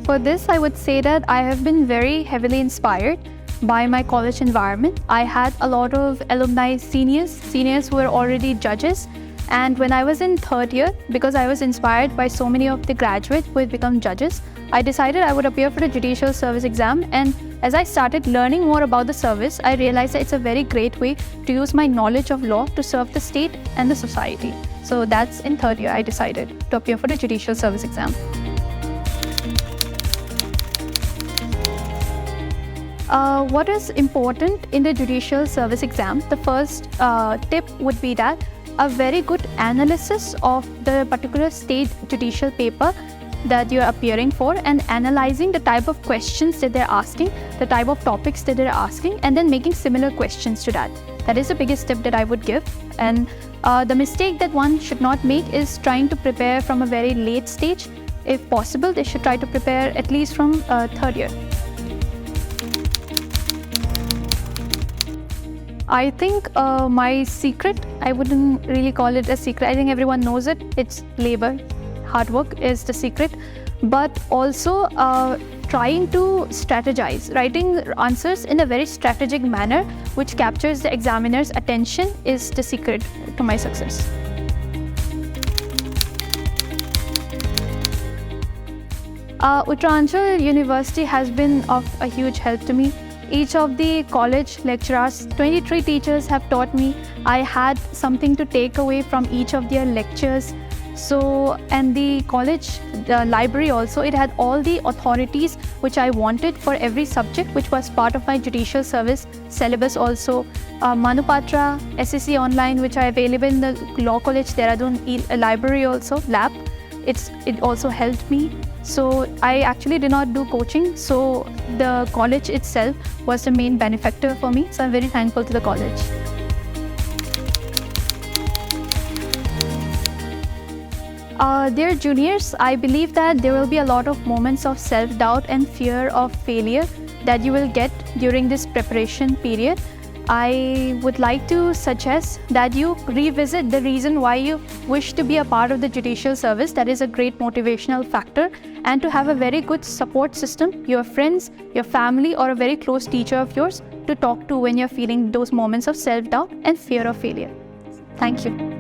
For this, I would say that I have been very heavily inspired by my college environment. I had a lot of alumni seniors who were already judges. And when I was in third year, because I was inspired by so many of the graduates who had become judges, I decided I would appear for the Judicial Service exam. And as I started learning more about the service, I realized that it's a very great way to use my knowledge of law to serve the state and the society. So that's in third year I decided to appear for the Judicial Service exam. What is important in the Judicial Service exam? The first tip would be that a very good analysis of the particular state judicial paper that you're appearing for, and analyzing the type of questions that they're asking, the type of topics that they're asking, and then making similar questions to that. That is the biggest tip that I would give. And the mistake that one should not make is trying to prepare from a very late stage. If possible, they should try to prepare at least from third year. I think my secret, I wouldn't really call it a secret. I think everyone knows it. It's labor. Hard work is the secret. But also trying to strategize. Writing answers in a very strategic manner which captures the examiner's attention is the secret to my success. Uttaranchal University has been of a huge help to me. Each of the college lecturers, 23 teachers have taught me. I had something to take away from each of their lectures. So, and the college, the library also, it had all the authorities which I wanted for every subject, which was part of my judicial service syllabus also. Manupatra, SSC Online, which are available in the Law College Dehradun library also, lab. It also helped me. So I actually did not do coaching, so the college itself was the main benefactor for me. So I'm very thankful to the college. Dear juniors, I believe that there will be a lot of moments of self-doubt and fear of failure that you will get during this preparation period. I would like to suggest that you revisit the reason why you wish to be a part of the judicial service. That is a great motivational factor, and to have a very good support system, your friends, your family, or a very close teacher of yours to talk to when you're feeling those moments of self-doubt and fear of failure. Thank you.